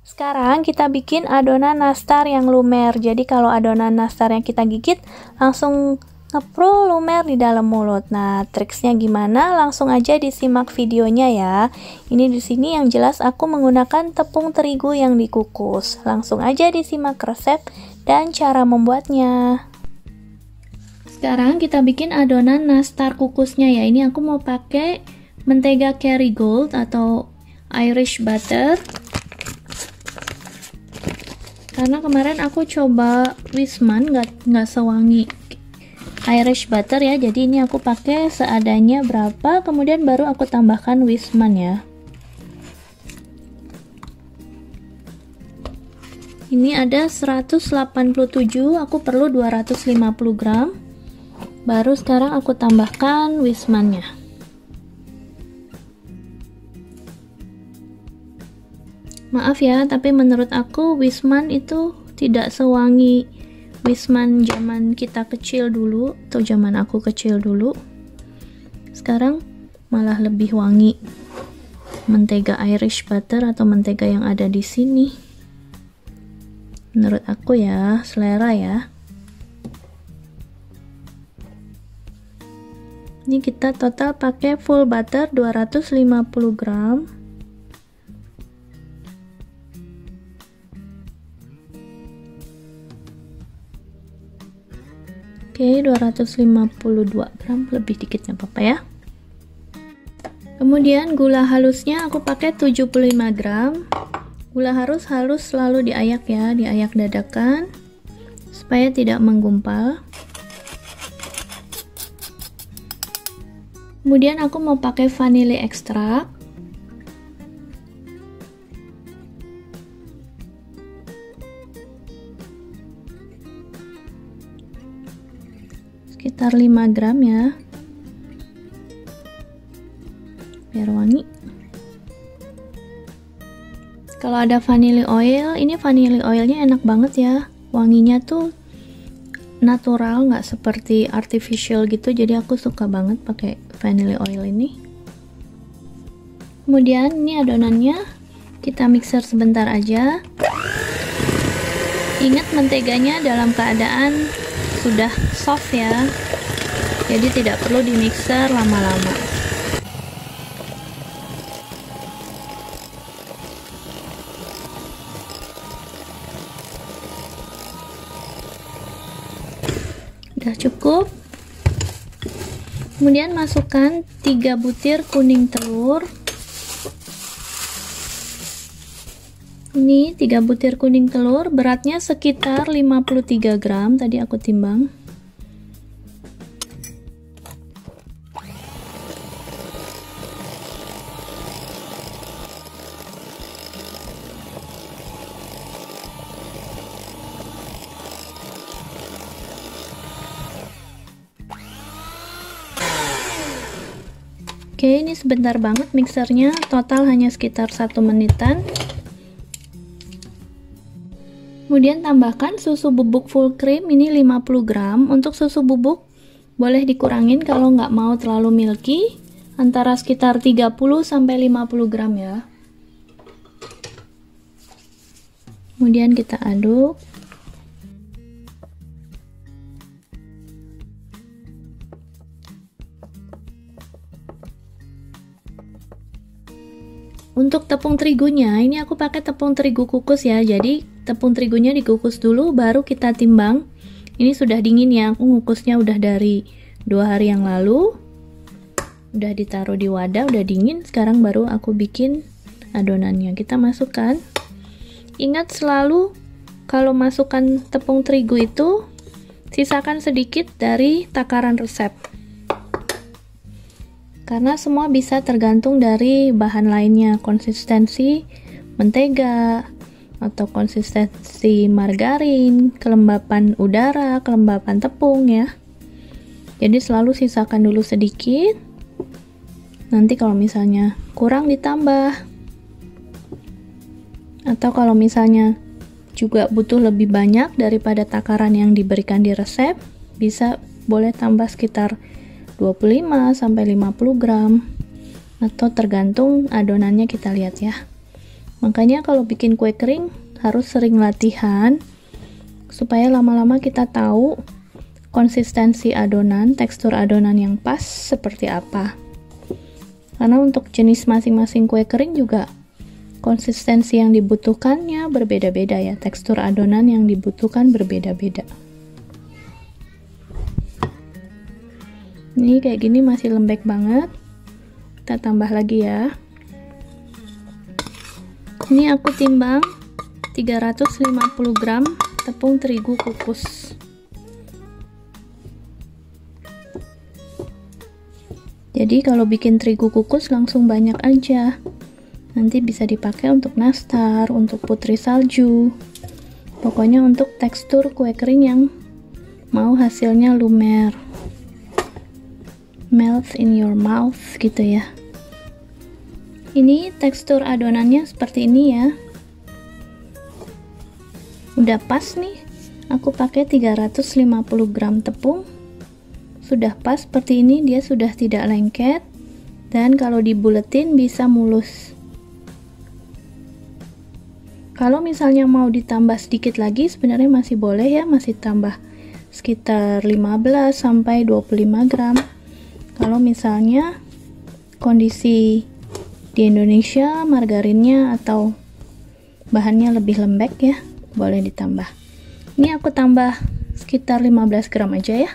Sekarang kita bikin adonan nastar yang lumer. Jadi kalau adonan nastar yang kita gigit langsung ngeprul lumer di dalam mulut. Nah, triksnya gimana? Langsung aja disimak videonya ya. Ini di sini yang jelas aku menggunakan tepung terigu yang dikukus. Langsung aja disimak resep dan cara membuatnya. Sekarang kita bikin adonan nastar kukusnya ya. Ini aku mau pakai mentega Kerrygold atau Irish butter. Karena kemarin aku coba Wisman nggak sewangi Irish butter ya, jadi ini aku pakai seadanya berapa, kemudian baru aku tambahkan Wisman ya. Ini ada 187, aku perlu 250 gram. Baru sekarang aku tambahkan Wismannya. Maaf ya, tapi menurut aku Wisman itu tidak sewangi Wisman zaman kita kecil dulu atau zaman aku kecil dulu. Sekarang malah lebih wangi mentega Irish butter atau mentega yang ada di sini. Menurut aku ya, selera ya. Ini kita total pakai full butter 250 gram. Oke, 252 gram, lebih dikit nggak apa-apa ya. Kemudian gula halusnya aku pakai 75 gram. Gula halus selalu diayak ya, diayak dadakan supaya tidak menggumpal. Kemudian aku mau pakai vanili ekstrak. Sekitar 5 gram ya, biar wangi. Kalau ada vanilla oil, ini vanilla oilnya enak banget ya, wanginya tuh natural, nggak seperti artificial gitu, jadi aku suka banget pakai vanilla oil ini. Kemudian ini adonannya kita mixer sebentar aja. Ingat menteganya dalam keadaan sudah soft ya, jadi tidak perlu di mixer lama-lama. Udah cukup. Kemudian masukkan 3 butir kuning telur. Ini 3 butir kuning telur, beratnya sekitar 53 gram, tadi aku timbang. Oke, ini sebentar banget mixernya, total hanya sekitar 1 menitan. Kemudian tambahkan susu bubuk full cream, ini 50 gram. Untuk susu bubuk boleh dikurangin kalau nggak mau terlalu milky, antara sekitar 30-50 gram ya. Kemudian kita aduk. Untuk tepung terigunya, ini aku pakai tepung terigu kukus ya, jadi tepung terigunya dikukus dulu baru kita timbang. Ini sudah dingin ya, aku ngukusnya udah dari 2 hari yang lalu, udah ditaruh di wadah, udah dingin. Sekarang baru aku bikin adonannya, kita masukkan. Ingat selalu kalau masukkan tepung terigu itu sisakan sedikit dari takaran resep, karena semua bisa tergantung dari bahan lainnya, konsistensi mentega atau konsistensi margarin, kelembapan udara, kelembapan tepung ya. Jadi selalu sisakan dulu sedikit, nanti kalau misalnya kurang ditambah, atau kalau misalnya juga butuh lebih banyak daripada takaran yang diberikan di resep, bisa boleh tambah sekitar 25-50 gram, atau tergantung adonannya kita lihat ya. Makanya kalau bikin kue kering harus sering latihan supaya lama-lama kita tahu konsistensi adonan, tekstur adonan yang pas seperti apa. Karena untuk jenis masing-masing kue kering juga konsistensi yang dibutuhkannya berbeda-beda ya, tekstur adonan yang dibutuhkan berbeda-beda. Ini kayak gini masih lembek banget, kita tambah lagi ya. Ini aku timbang 350 gram tepung terigu kukus. Jadi kalau bikin terigu kukus langsung banyak aja, nanti bisa dipakai untuk nastar, untuk putri salju, pokoknya untuk tekstur kue kering yang mau hasilnya lumer, melt in your mouth gitu ya. Ini tekstur adonannya seperti ini ya, udah pas nih. Aku pakai 350 gram tepung, sudah pas seperti ini, dia sudah tidak lengket dan kalau dibuletin bisa mulus. Kalau misalnya mau ditambah sedikit lagi sebenarnya masih boleh ya, masih tambah sekitar 15 sampai 25 gram. Kalau misalnya kondisi di Indonesia margarinnya atau bahannya lebih lembek ya, boleh ditambah. Ini aku tambah sekitar 15 gram aja ya.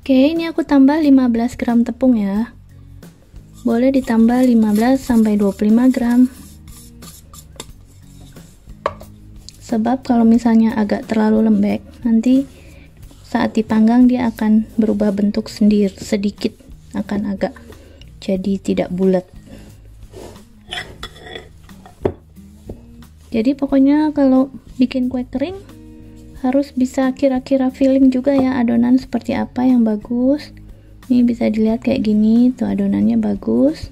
Oke, ini aku tambah 15 gram tepung ya. Boleh ditambah 15 sampai 25 gram. Sebab kalau misalnya agak terlalu lembek, nanti saat dipanggang dia akan berubah bentuk sendiri sedikit, akan agak jadi tidak bulat. Jadi pokoknya kalau bikin kue kering harus bisa kira-kira feeling juga ya, adonan seperti apa yang bagus. Ini bisa dilihat kayak gini tuh, adonannya bagus.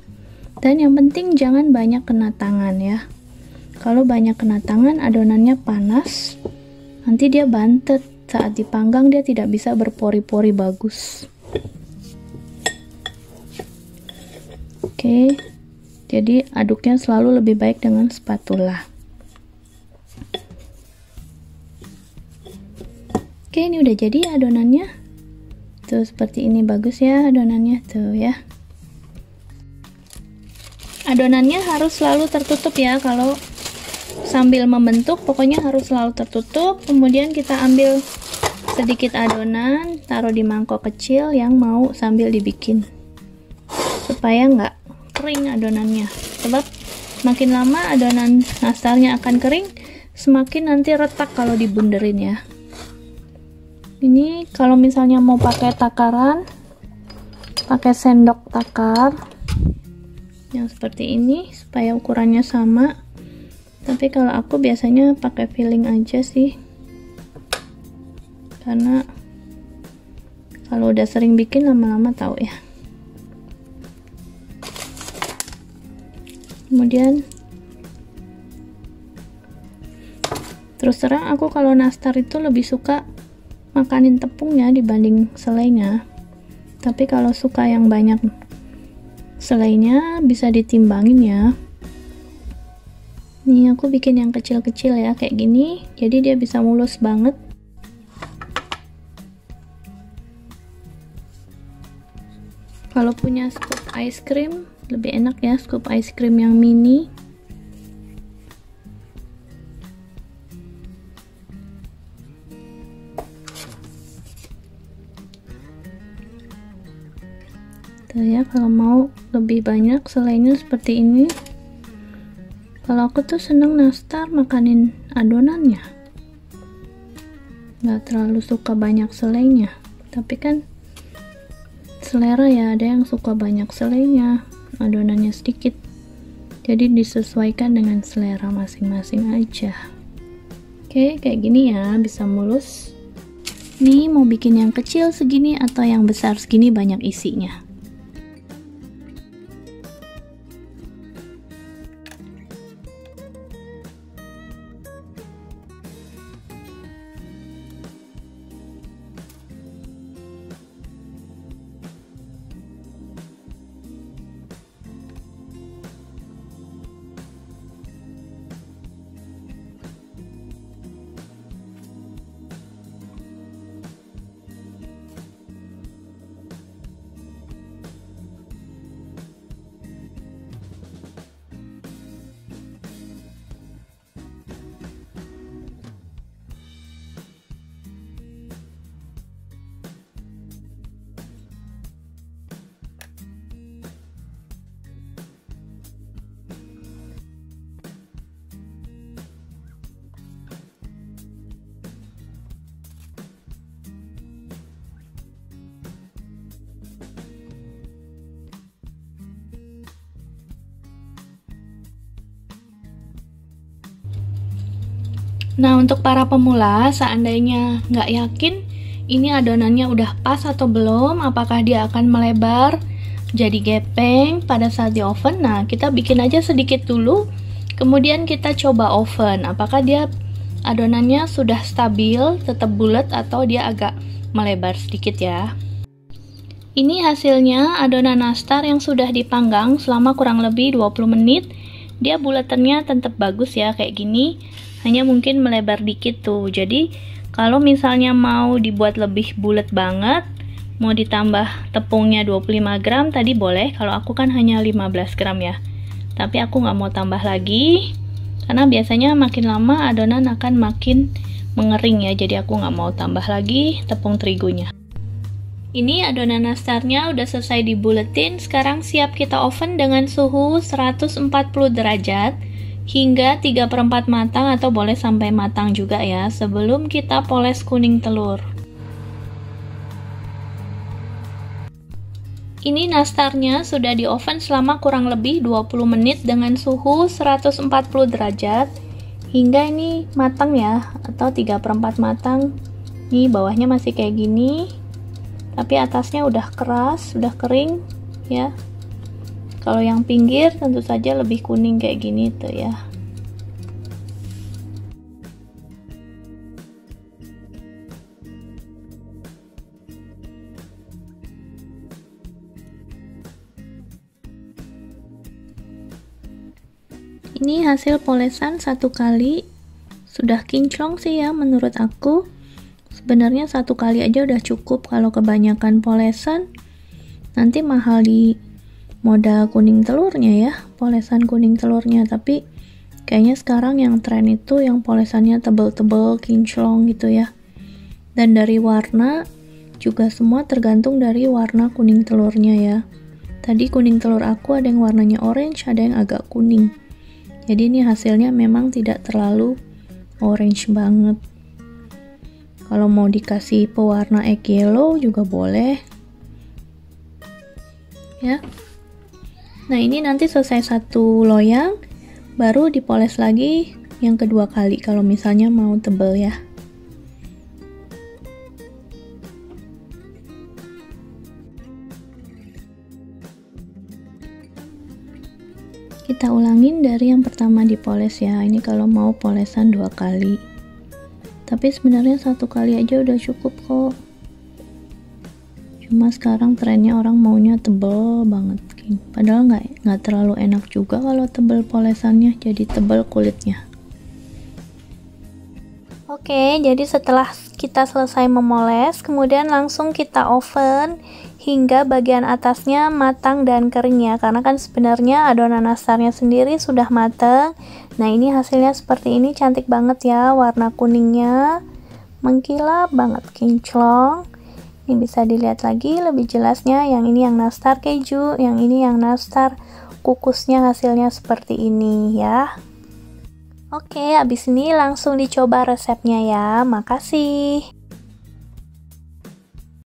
Dan yang penting jangan banyak kena tangan ya. Kalau banyak kena tangan adonannya panas, nanti dia bantet, saat dipanggang dia tidak bisa berpori-pori bagus. Oke, jadi aduknya selalu lebih baik dengan spatula. Oke, ini udah jadi adonannya. Tuh seperti ini, bagus ya adonannya tuh ya. Adonannya harus selalu tertutup ya, kalau sambil membentuk pokoknya harus selalu tertutup. Kemudian kita ambil sedikit adonan, taruh di mangkok kecil yang mau sambil dibikin, supaya nggak kering adonannya. Sebab makin lama adonan nastarnya akan kering, semakin nanti retak kalau dibunderin ya. Ini kalau misalnya mau pakai takaran, pakai sendok takar yang seperti ini supaya ukurannya sama. Tapi kalau aku biasanya pakai feeling aja sih, karena kalau udah sering bikin lama-lama tahu ya. Kemudian terus terang aku kalau nastar itu lebih suka makanin tepungnya dibanding selainya. Tapi kalau suka yang banyak selainya bisa ditimbangin ya. Nih aku bikin yang kecil-kecil ya kayak gini, jadi dia bisa mulus banget. Kalau punya scoop ice cream lebih enak ya, scoop ice cream yang mini. Tuh ya, kalau mau lebih banyak selainya seperti ini. Kalau aku tuh seneng nastar makanin adonannya, nggak terlalu suka banyak selainya. Tapi kan selera ya, ada yang suka banyak selainya, adonannya sedikit. Jadi disesuaikan dengan selera masing-masing aja. Oke, kayak gini ya, bisa mulus. Nih mau bikin yang kecil segini atau yang besar segini banyak isinya. Nah, untuk para pemula, seandainya nggak yakin ini adonannya udah pas atau belum, apakah dia akan melebar jadi gepeng pada saat di oven, nah kita bikin aja sedikit dulu, kemudian kita coba oven, apakah dia adonannya sudah stabil, tetap bulat, atau dia agak melebar sedikit ya. Ini hasilnya adonan nastar yang sudah dipanggang selama kurang lebih 20 menit. Dia bulatannya tetap bagus ya, kayak gini, hanya mungkin melebar dikit tuh. Jadi kalau misalnya mau dibuat lebih bulat banget, mau ditambah tepungnya 25 gram tadi boleh, kalau aku kan hanya 15 gram ya. Tapi aku nggak mau tambah lagi, karena biasanya makin lama adonan akan makin mengering ya, jadi aku nggak mau tambah lagi tepung terigunya. Ini adonan nastarnya udah selesai dibuletin, sekarang siap kita oven dengan suhu 140 derajat hingga 3/4 matang atau boleh sampai matang juga ya, sebelum kita poles kuning telur. Ini nastarnya sudah di oven selama kurang lebih 20 menit dengan suhu 140 derajat hingga ini matang ya, atau 3/4 matang. Nih bawahnya masih kayak gini, tapi atasnya udah keras, udah kering ya. Kalau yang pinggir tentu saja lebih kuning kayak gini tuh ya. Ini hasil polesan satu kali, sudah kinclong sih ya menurut aku. Sebenarnya satu kali aja udah cukup, kalau kebanyakan polesan nanti mahal di modal kuning telurnya ya, polesan kuning telurnya. Tapi kayaknya sekarang yang tren itu yang polesannya tebel-tebel, kinclong gitu ya. Dan dari warna juga semua tergantung dari warna kuning telurnya ya. Tadi kuning telur aku ada yang warnanya orange, ada yang agak kuning. Jadi ini hasilnya memang tidak terlalu orange banget. Kalau mau dikasih pewarna egg yellow juga boleh ya. Nah ini nanti selesai satu loyang, baru dipoles lagi yang kedua kali kalau misalnya mau tebel ya. Kita ulangin dari yang pertama dipoles ya. Ini kalau mau polesan 2 kali. Tapi sebenarnya 1 kali aja udah cukup kok. Cuma sekarang trennya orang maunya tebel banget. Padahal nggak terlalu enak juga kalau tebel polesannya, jadi tebel kulitnya. Oke, jadi setelah kita selesai memoles, kemudian langsung kita oven hingga bagian atasnya matang dan kering ya, karena kan sebenarnya adonan nastarnya sendiri sudah matang. Nah ini hasilnya seperti ini, cantik banget ya, warna kuningnya mengkilap banget, kinclong. Ini bisa dilihat lagi lebih jelasnya, yang ini yang nastar keju, yang ini yang nastar kukusnya, hasilnya seperti ini ya. Oke, habis ini langsung dicoba resepnya ya. Makasih.